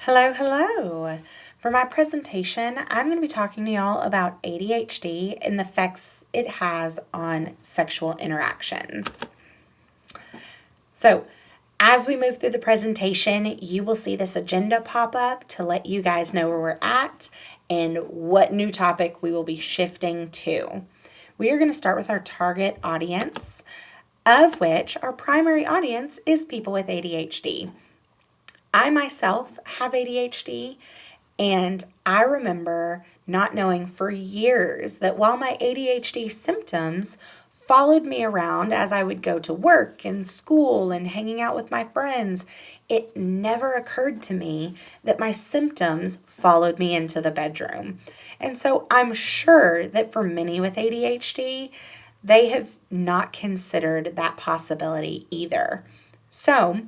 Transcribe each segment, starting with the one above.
Hello, hello. For my presentation, I'm going to be talking to y'all about ADHD and the effects it has on sexual interactions. So, as we move through the presentation, you will see this agenda pop up to let you guys know where we're at and what new topic we will be shifting to. We are going to start with our target audience, of which our primary audience is people with ADHD. I myself have ADHD, and I remember not knowing for years that while my ADHD symptoms followed me around as I would go to work and school and hanging out with my friends, it never occurred to me that my symptoms followed me into the bedroom. And so I'm sure that for many with ADHD, they have not considered that possibility either. So,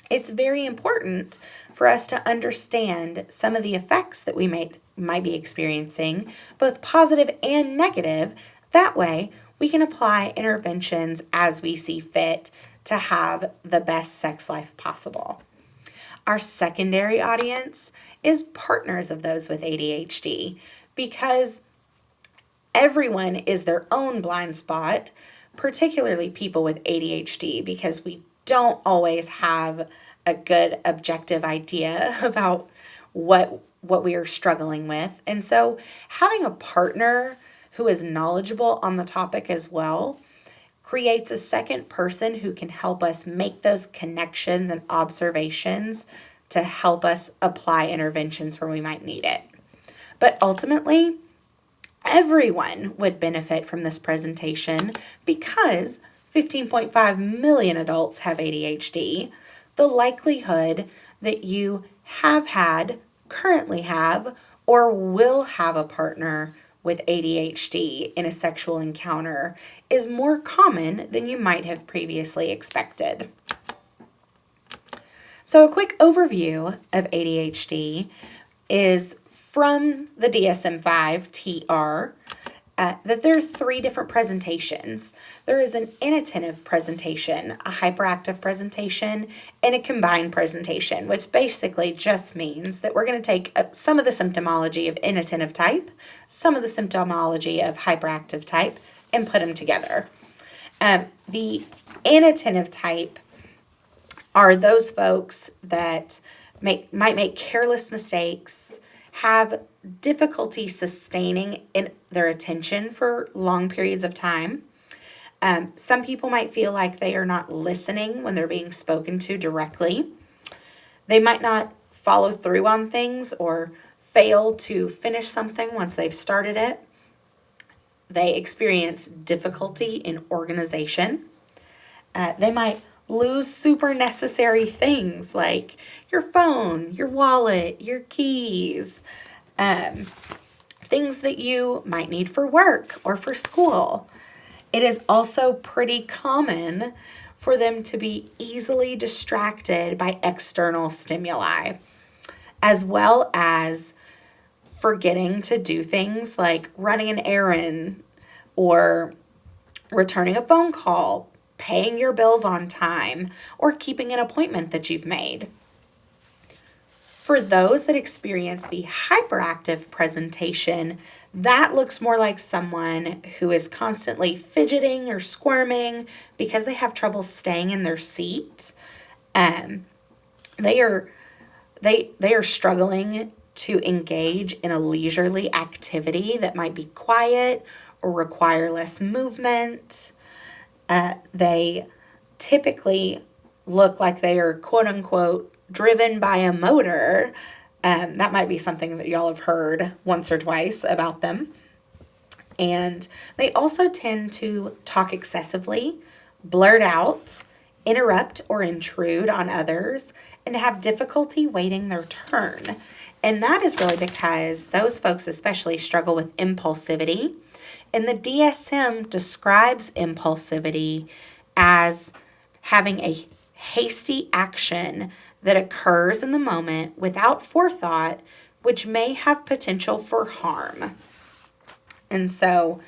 it's very important for us to understand some of the effects that we might be experiencing, both positive and negative. That way, we can apply interventions as we see fit to have the best sex life possible. Our secondary audience is partners of those with ADHD because everyone is their own blind spot, particularly people with ADHD, because we don't always have a good objective idea about what we are struggling with. And so having a partner who is knowledgeable on the topic as well creates a second person who can help us make those connections and observations to help us apply interventions where we might need it. But ultimately, everyone would benefit from this presentation because 15.5 million adults have ADHD. The likelihood that you have had, currently have, or will have a partner with ADHD in a sexual encounter is more common than you might have previously expected. So, a quick overview of ADHD is from the DSM-5 TR that there are three different presentations. There is an inattentive presentation, a hyperactive presentation, and a combined presentation, which basically just means that we're going to take some of the symptomology of inattentive type, some of the symptomology of hyperactive type, and put them together. The inattentive type are those folks that might make careless mistakes, have difficulty sustaining their attention for long periods of time. Some people might feel like they are not listening when they're being spoken to directly. They might not follow through on things or fail to finish something once they've started it. They experience difficulty in organization. They might lose super necessary things like your phone, your wallet, your keys, things that you might need for work or for school. It is also pretty common for them to be easily distracted by external stimuli, as well as forgetting to do things like running an errand or returning a phone call, paying your bills on time, or keeping an appointment that you've made. For those that experience the hyperactive presentation, that looks more like someone who is constantly fidgeting or squirming because they have trouble staying in their seat. They are struggling to engage in a leisurely activity that might be quiet or require less movement. They typically look like they are quote unquote driven by a motor. That might be something that y'all have heard once or twice about them. And they also tend to talk excessively, blurt out, interrupt or intrude on others, and have difficulty waiting their turn. And that is really because those folks especially struggle with impulsivity. And the DSM describes impulsivity as having a hasty action that occurs in the moment without forethought, which may have potential for harm. And so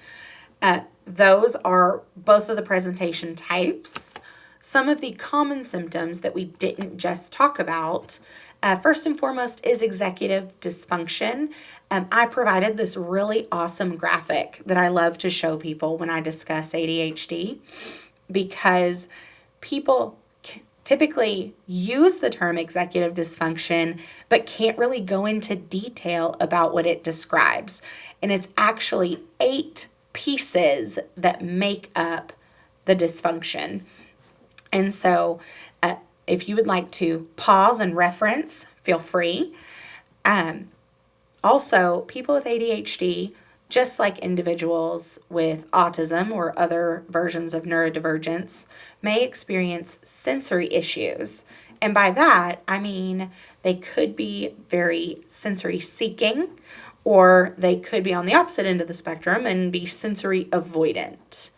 those are both of the presentation types. some of the common symptoms that we didn't just talk about, first and foremost is executive dysfunction. I provided this really awesome graphic that I love to show people when I discuss ADHD because people typically use the term executive dysfunction, but can't really go into detail about what it describes. And it's actually 8 pieces that make up the dysfunction. And so, if you would like to pause and reference, feel free. Also, people with ADHD, just like individuals with autism or other versions of neurodivergence, may experience sensory issues. And by that, I mean they could be very sensory seeking, or they could be on the opposite end of the spectrum and be sensory avoidant.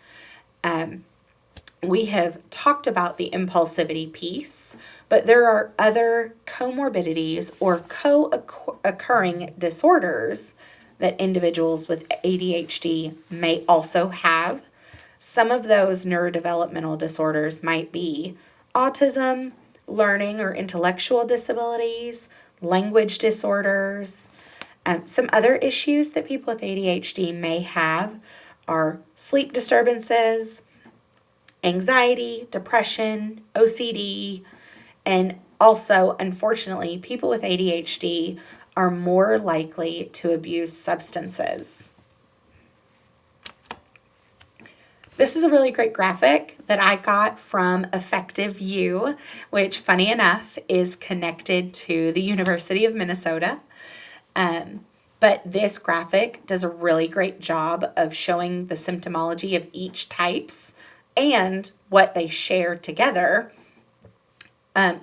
We have talked about the impulsivity piece, but there are other comorbidities or co-occurring disorders that individuals with ADHD may also have. Some of those neurodevelopmental disorders might be autism, learning or intellectual disabilities, language disorders. Some other issues that people with ADHD may have are sleep disturbances, anxiety, depression, OCD, and also, unfortunately, people with ADHD are more likely to abuse substances. This is a really great graphic that I got from Effective You, which, funny enough, is connected to the University of Minnesota. But this graphic does a really great job of showing the symptomology of each types and what they share together.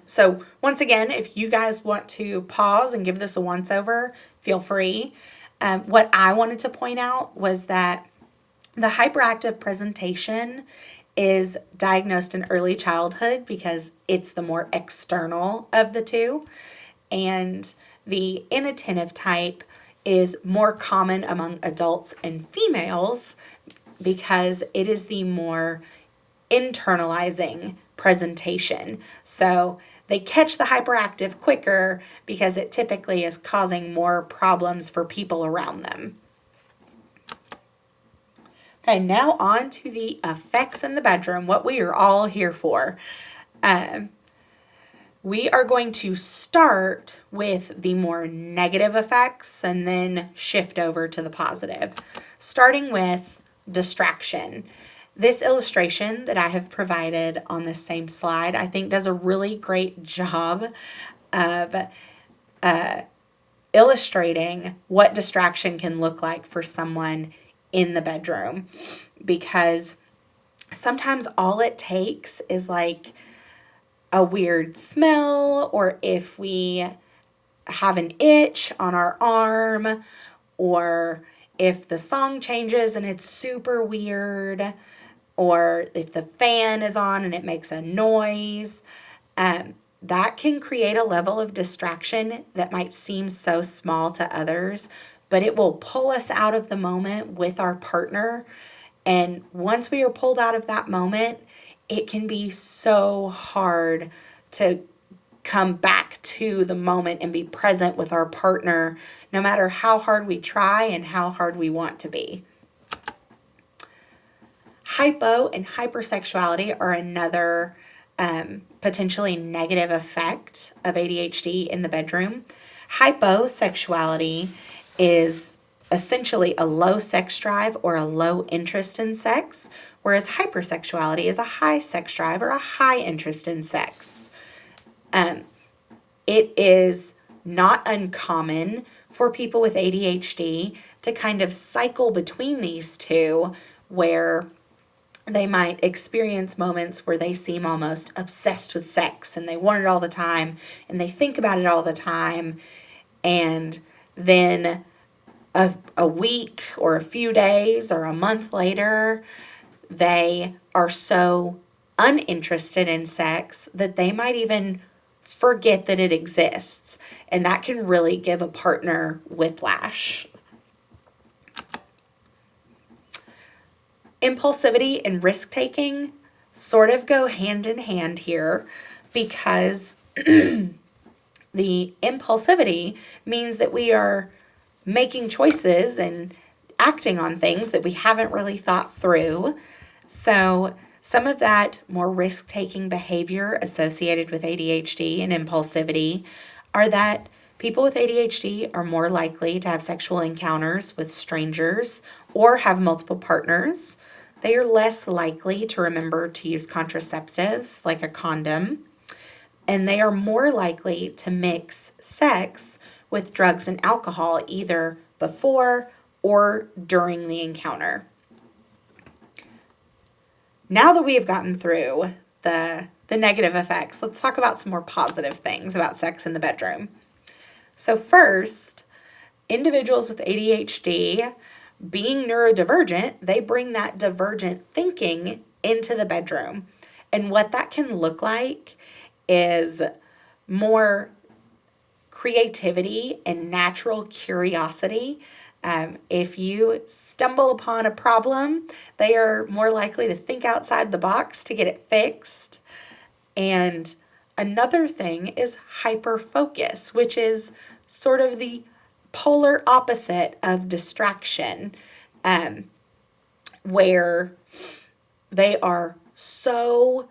So once again, if you guys want to pause and give this a once over, feel free. What I wanted to point out was that the hyperactive presentation is diagnosed in early childhood because it's the more external of the two. And the inattentive type is more common among adults and females because it is the more internalizing presentation. So they catch the hyperactive quicker because it typically is causing more problems for people around them. Okay, now on to the effects in the bedroom, what we are all here for. We are going to start with the more negative effects and then shift over to the positive, starting with distraction. This illustration that I have provided on this same slide, I think does a really great job of illustrating what distraction can look like for someone in the bedroom, because sometimes all it takes is like a weird smell, or if we have an itch on our arm, or if the song changes and it's super weird, or if the fan is on and it makes a noise, that can create a level of distraction that might seem so small to others, but it will pull us out of the moment with our partner. And once we are pulled out of that moment, it can be so hard to come back to the moment and be present with our partner, no matter how hard we try and how hard we want to be. Hypo and hypersexuality are another potentially negative effect of ADHD in the bedroom. Hyposexuality is essentially a low sex drive or a low interest in sex, whereas hypersexuality is a high sex drive or a high interest in sex. It is not uncommon for people with ADHD to kind of cycle between these two, where they might experience moments where they seem almost obsessed with sex and they want it all the time and they think about it all the time, and then a week or a few days or a month later, they are so uninterested in sex that they might even forget that it exists, and that can really give a partner whiplash. Impulsivity and risk-taking. sort of go hand in hand here because the impulsivity means that we are making choices and acting on things that we haven't really thought through. So, some of that more risk taking behavior associated with ADHD and impulsivity are that people with ADHD are more likely to have sexual encounters with strangers or have multiple partners. They are less likely to remember to use contraceptives like a condom, and they are more likely to mix sex with drugs and alcohol either before or during the encounter. Now that we have gotten through the negative effects, let's talk about some more positive things about sex in the bedroom. So first, individuals with ADHD, being neurodivergent, they bring that divergent thinking into the bedroom. And what that can look like is more creativity and natural curiosity. If you stumble upon a problem, they are more likely to think outside the box to get it fixed. And another thing is hyperfocus, which is sort of the polar opposite of distraction, where they are so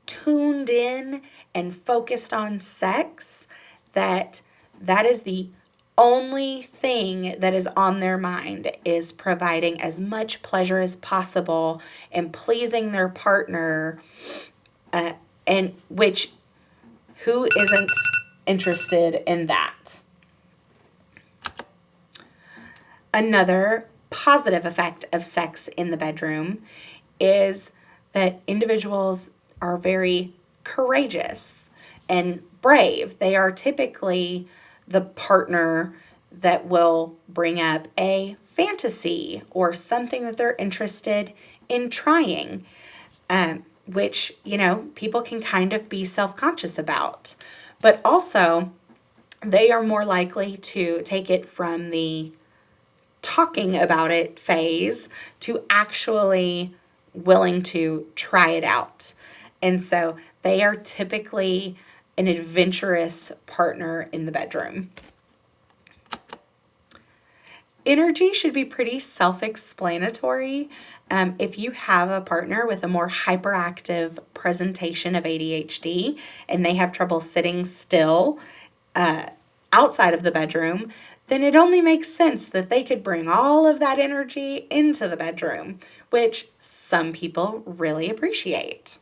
tuned in and focused on sex that is the only thing that is on their mind, is providing as much pleasure as possible and pleasing their partner, and which, who isn't interested in that? Another positive effect of sex in the bedroom is that individuals are very courageous and brave. They are typically the partner that will bring up a fantasy or something that they're interested in trying, which, people can kind of be self-conscious about. But also, they are more likely to take it from the talking about it phase to actually willing to try it out. And so they are typically an adventurous partner in the bedroom. Energy should be pretty self-explanatory. If you have a partner with a more hyperactive presentation of ADHD and they have trouble sitting still outside of the bedroom, then it only makes sense that they could bring all of that energy into the bedroom, which some people really appreciate.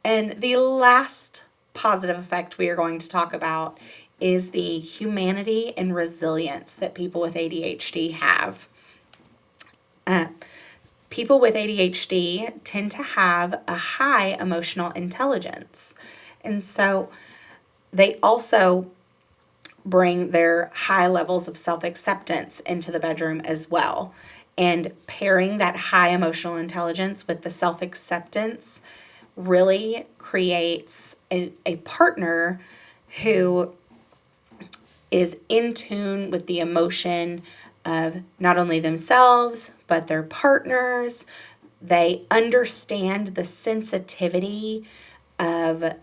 And the last positive effect we are going to talk about is the humanity and resilience that people with ADHD have. People with ADHD tend to have a high emotional intelligence. And so they also bring their high levels of self-acceptance into the bedroom as well. And pairing that high emotional intelligence with the self-acceptance really creates a partner who is in tune with the emotion of not only themselves, but their partners. They understand the sensitivity of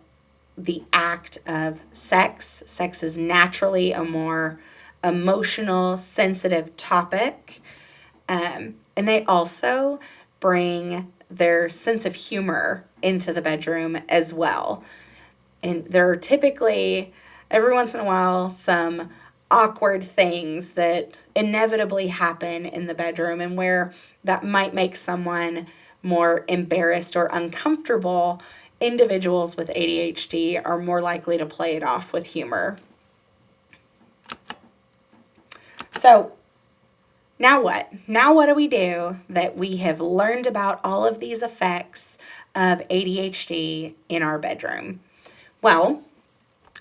the act of sex. Sex is naturally a more emotional, sensitive topic. And they also bring their sense of humor into the bedroom as well. And there are typically, every once in a while, some awkward things that inevitably happen in the bedroom and where that might make someone more embarrassed or uncomfortable. Individuals with ADHD are more likely to play it off with humor. So, now what? Now what do we do that we have learned about all of these effects of ADHD in our bedroom? Well,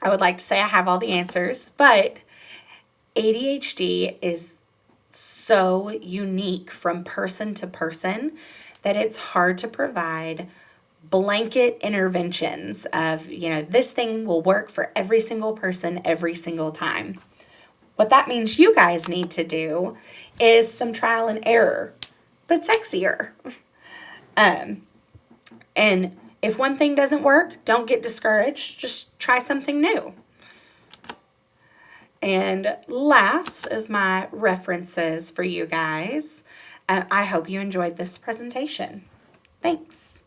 I would like to say I have all the answers, but ADHD is so unique from person to person that it's hard to provide blanket interventions of, this thing will work for every single person every single time. What that means you guys need to do is some trial and error, but sexier. And if one thing doesn't work, don't get discouraged. Just try something new. And last is my references for you guys. I hope you enjoyed this presentation. Thanks.